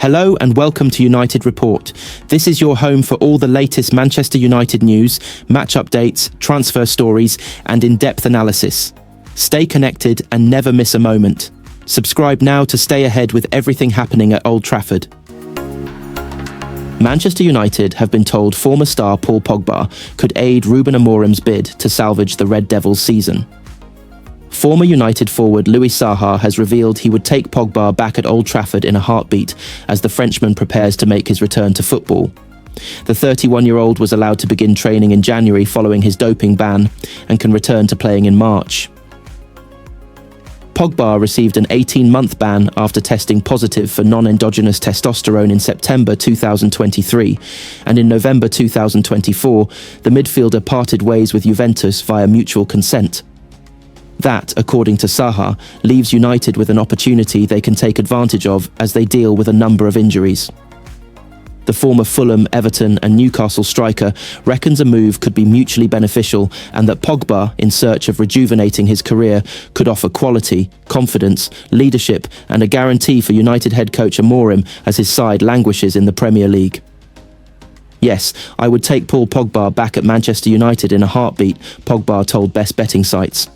Hello and welcome to United Report. This is your home for all the latest Manchester United news, match updates, transfer stories, and in-depth analysis. Stay connected and never miss a moment. Subscribe now to stay ahead with everything happening at Old Trafford. Manchester United have been told former star Paul Pogba could aid Ruben Amorim's bid to salvage the Red Devils' season. Former United forward Louis Saha has revealed he would take Pogba back at Old Trafford in a heartbeat as the Frenchman prepares to make his return to football. The 31-year-old was allowed to begin training in January following his doping ban and can return to playing in March. Pogba received an 18-month ban after testing positive for non-endogenous testosterone in September 2023, and in November 2024, the midfielder parted ways with Juventus via mutual consent. That, according to Saha, leaves United with an opportunity they can take advantage of as they deal with a number of injuries. The former Fulham, Everton and Newcastle striker reckons a move could be mutually beneficial and that Pogba, in search of rejuvenating his career, could offer quality, confidence, leadership and a guarantee for United head coach Amorim as his side languishes in the Premier League. Yes, I would take Paul Pogba back at Manchester United in a heartbeat, Pogba told best betting sites.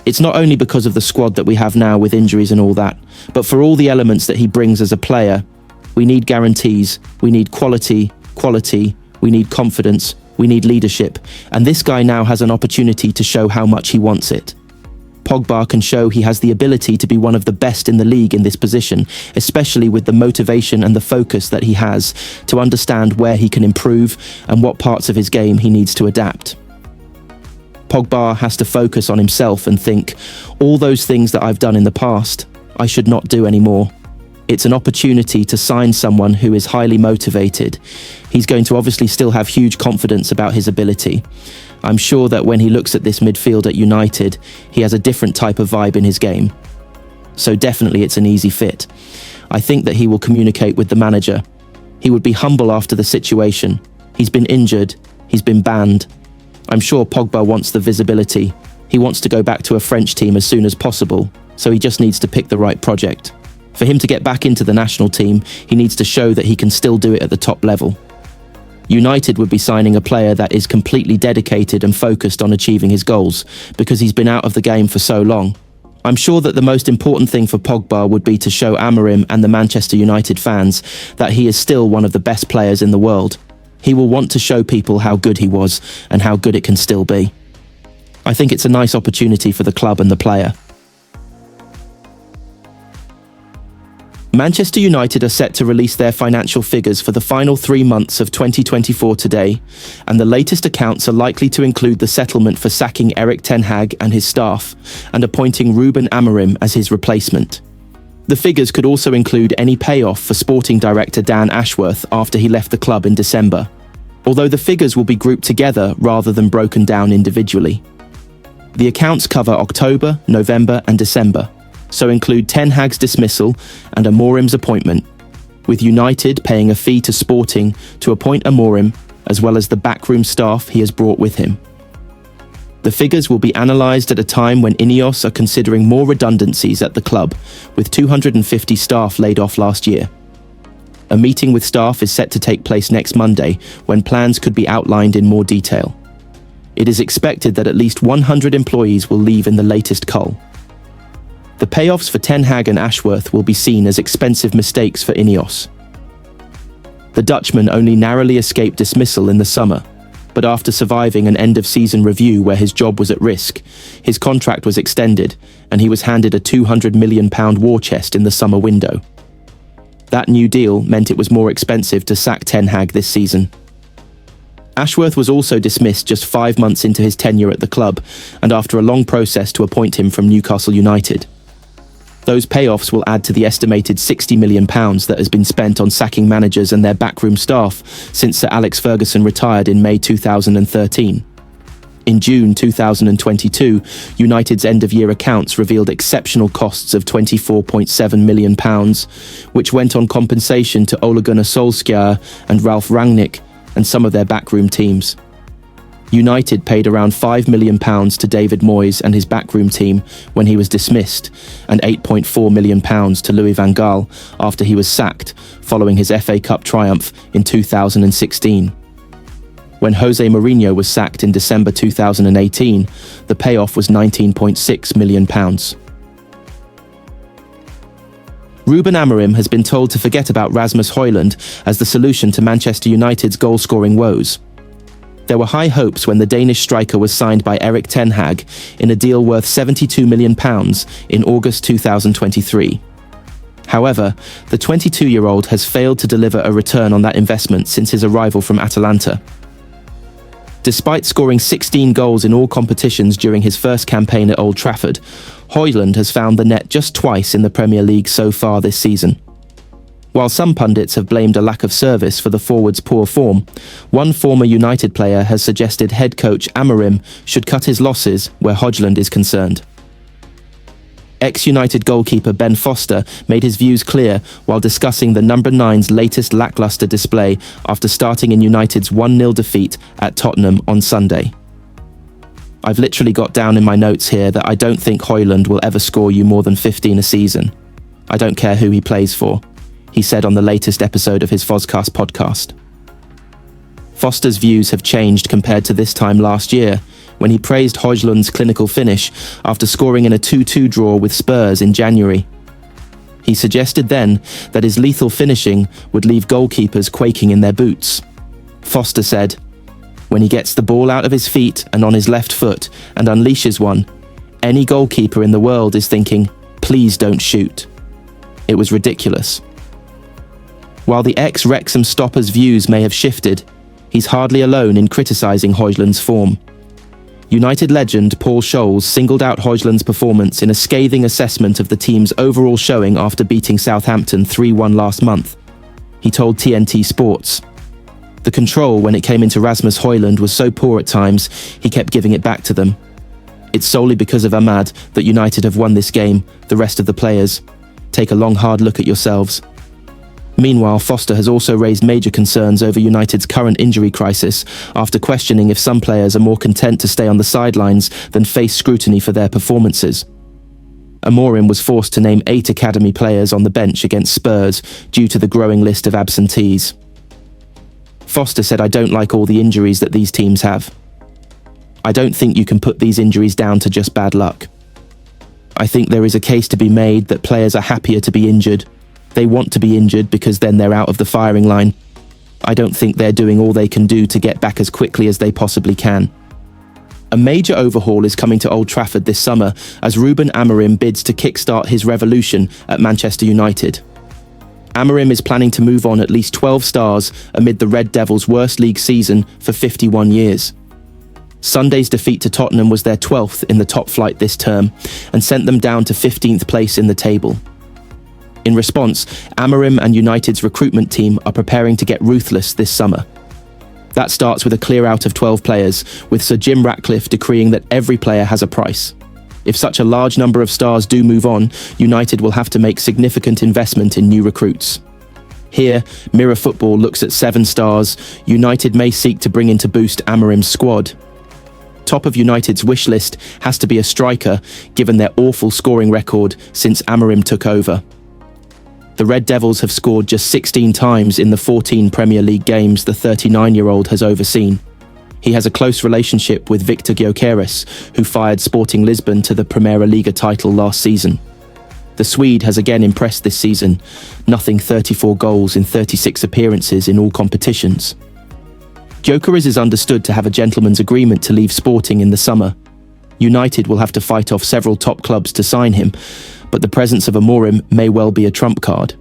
It's not only because of the squad that we have now with injuries and all that, but for all the elements that he brings as a player. We need guarantees, we need quality, we need confidence, we need leadership, and this guy now has an opportunity to show how much he wants it. Pogba can show he has the ability to be one of the best in the league in this position, especially with the motivation and the focus that he has to understand where he can improve and what parts of his game he needs to adapt. Pogba has to focus on himself and think, all those things that I've done in the past, I should not do anymore. It's an opportunity to sign someone who is highly motivated. He's going to obviously still have huge confidence about his ability. I'm sure that when he looks at this midfield at United, he has a different type of vibe in his game. So definitely it's an easy fit. I think that he will communicate with the manager. He would be humble after the situation. He's been injured. He's been banned. I'm sure Pogba wants the visibility. He wants to go back to a French team as soon as possible, so he just needs to pick the right project. For him to get back into the national team, he needs to show that he can still do it at the top level. United would be signing a player that is completely dedicated and focused on achieving his goals, because he's been out of the game for so long. I'm sure that the most important thing for Pogba would be to show Amorim and the Manchester United fans that he is still one of the best players in the world. He will want to show people how good he was and how good it can still be. I think it's a nice opportunity for the club and the player. Manchester United are set to release their financial figures for the final 3 months of 2024 today, and the latest accounts are likely to include the settlement for sacking Erik Ten Hag and his staff and appointing Ruben Amorim as his replacement. The figures could also include any payoff for sporting director Dan Ashworth after he left the club in December, although the figures will be grouped together rather than broken down individually. The accounts cover October, November and December, so include Ten Hag's dismissal and Amorim's appointment, with United paying a fee to Sporting to appoint Amorim, as well as the backroom staff he has brought with him. The figures will be analysed at a time when Ineos are considering more redundancies at the club, with 250 staff laid off last year. A meeting with staff is set to take place next Monday, when plans could be outlined in more detail. It is expected that at least 100 employees will leave in the latest cull. The payoffs for Ten Hag and Ashworth will be seen as expensive mistakes for Ineos. The Dutchman only narrowly escaped dismissal in the summer, but after surviving an end-of-season review where his job was at risk, his contract was extended and he was handed a £200 million war chest in the summer window. That new deal meant it was more expensive to sack Ten Hag this season. Ashworth was also dismissed just 5 months into his tenure at the club and after a long process to appoint him from Newcastle United. Those payoffs will add to the estimated £60 million that has been spent on sacking managers and their backroom staff since Sir Alex Ferguson retired in May 2013. In June 2022, United's end-of-year accounts revealed exceptional costs of £24.7 million, which went on compensation to Ole Gunnar Solskjaer and Ralf Rangnick and some of their backroom teams. United paid around £5 million to David Moyes and his backroom team when he was dismissed, and £8.4 million to Louis van Gaal after he was sacked following his FA Cup triumph in 2016. When Jose Mourinho was sacked in December 2018, the payoff was £19.6 million. Ruben Amorim has been told to forget about Rasmus Hojlund as the solution to Manchester United's goal-scoring woes. There were high hopes when the Danish striker was signed by Erik ten Hag in a deal worth £72 million in August 2023. However, the 22-year-old has failed to deliver a return on that investment since his arrival from Atalanta. Despite scoring 16 goals in all competitions during his first campaign at Old Trafford, Hojlund has found the net just twice in the Premier League so far this season. While some pundits have blamed a lack of service for the forward's poor form, one former United player has suggested head coach Amorim should cut his losses where Hojlund is concerned. Ex-United goalkeeper Ben Foster made his views clear while discussing the number 9's latest lacklustre display after starting in United's 1-0 defeat at Tottenham on Sunday. "I've literally got down in my notes here that I don't think Hojlund will ever score you more than 15 a season. I don't care who he plays for," he said on the latest episode of his Fozcast podcast. Foster's views have changed compared to this time last year, when he praised Hojlund's clinical finish after scoring in a 2-2 draw with Spurs in January. He suggested then that his lethal finishing would leave goalkeepers quaking in their boots. Foster said, "When he gets the ball out of his feet and on his left foot and unleashes one, any goalkeeper in the world is thinking, 'Please don't shoot.' It was ridiculous." While the ex-Wrexham stopper's views may have shifted, he's hardly alone in criticising Hojlund's form. United legend Paul Scholes singled out Hojlund's performance in a scathing assessment of the team's overall showing after beating Southampton 3-1 last month. He told TNT Sports, "The control when it came into Rasmus Hojlund was so poor at times, he kept giving it back to them. It's solely because of Ahmad that United have won this game, the rest of the players. Take a long hard look at yourselves." Meanwhile, Foster has also raised major concerns over United's current injury crisis after questioning if some players are more content to stay on the sidelines than face scrutiny for their performances. Amorim was forced to name 8 academy players on the bench against Spurs due to the growing list of absentees. Foster said, "I don't like all the injuries that these teams have. I don't think you can put these injuries down to just bad luck. I think there is a case to be made that players are happier to be injured. They want to be injured because then they're out of the firing line. I don't think they're doing all they can do to get back as quickly as they possibly can." A major overhaul is coming to Old Trafford this summer as Ruben Amorim bids to kickstart his revolution at Manchester United. Amorim is planning to move on at least 12 stars amid the Red Devils' worst league season for 51 years. Sunday's defeat to Tottenham was their 12th in the top flight this term and sent them down to 15th place in the table. In response, Amorim and United's recruitment team are preparing to get ruthless this summer. That starts with a clear out of 12 players, with Sir Jim Ratcliffe decreeing that every player has a price. If such a large number of stars do move on, United will have to make significant investment in new recruits. Here, Mirror Football looks at 7 stars United may seek to bring in to boost Amorim's squad. Top of United's wish list has to be a striker, given their awful scoring record since Amorim took over. The Red Devils have scored just 16 times in the 14 Premier League games the 39-year-old has overseen. He has a close relationship with Victor Gyökeres, who fired Sporting Lisbon to the Primeira Liga title last season. The Swede has again impressed this season, knotting 34 goals in 36 appearances in all competitions. Gyökeres is understood to have a gentleman's agreement to leave Sporting in the summer. United will have to fight off several top clubs to sign him, but the presence of Amorim may well be a trump card.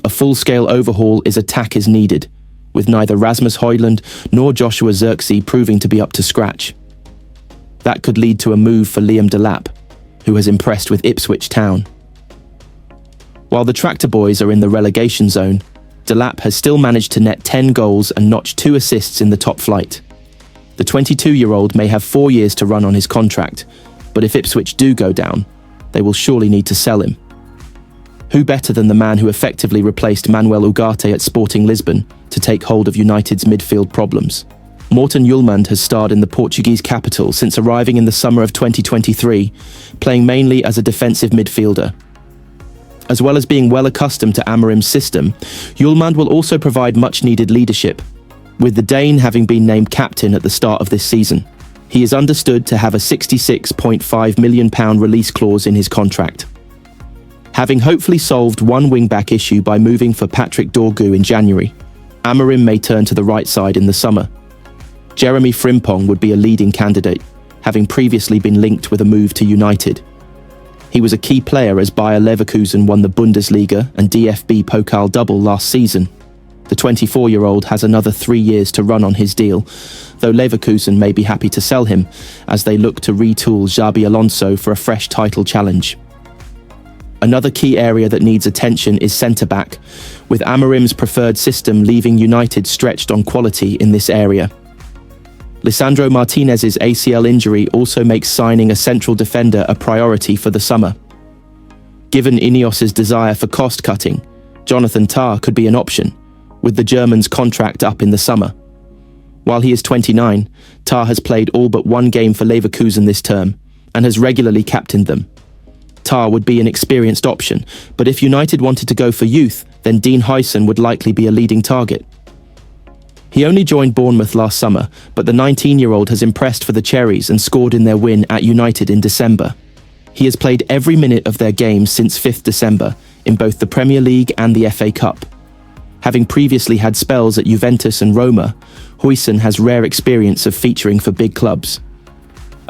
A full-scale overhaul is needed, with neither Rasmus Hojlund nor Joshua Zirkzee proving to be up to scratch. That could lead to a move for Liam Delap, who has impressed with Ipswich Town. While the Tractor Boys are in the relegation zone, Delap has still managed to net 10 goals and notch 2 assists in the top flight. The 22-year-old may have 4 years to run on his contract, but if Ipswich do go down, they will surely need to sell him. Who better than the man who effectively replaced Manuel Ugarte at Sporting Lisbon to take hold of United's midfield problems? Morten Hojlund has starred in the Portuguese capital since arriving in the summer of 2023, playing mainly as a defensive midfielder. As well as being well accustomed to Amorim's system, Hojlund will also provide much-needed leadership, with the Dane having been named captain at the start of this season. He is understood to have a £66.5 million release clause in his contract. Having hopefully solved one wing-back issue by moving for Patrick Dorgu in January, Amorim may turn to the right side in the summer. Jeremy Frimpong would be a leading candidate, having previously been linked with a move to United. He was a key player as Bayer Leverkusen won the Bundesliga and DFB Pokal double last season. The 24-year-old has another 3 years to run on his deal, though Leverkusen may be happy to sell him as they look to retool Xabi Alonso for a fresh title challenge. Another key area that needs attention is centre-back, with Amorim's preferred system leaving United stretched on quality in this area. Lisandro Martinez's ACL injury also makes signing a central defender a priority for the summer. Given Ineos's desire for cost-cutting, Jonathan Tah could be an option, with the German's contract up in the summer. While he is 29, Tah has played all but one game for Leverkusen this term and has regularly captained them. Tah would be an experienced option, but if United wanted to go for youth, then Dean Huijsen would likely be a leading target. He only joined Bournemouth last summer, but the 19-year-old has impressed for the Cherries and scored in their win at United in December. He has played every minute of their games since 5th December, in both the Premier League and the FA Cup. Having previously had spells at Juventus and Roma, Huijsen has rare experience of featuring for big clubs.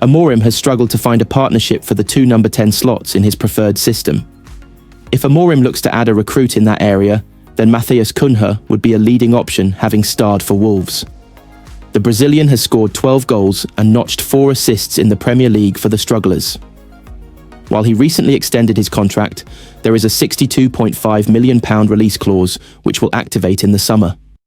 Amorim has struggled to find a partnership for the two number 10 slots in his preferred system. If Amorim looks to add a recruit in that area, then Matheus Cunha would be a leading option, having starred for Wolves. The Brazilian has scored 12 goals and notched 4 assists in the Premier League for the strugglers. While he recently extended his contract, there is a £62.5 million release clause which will activate in the summer.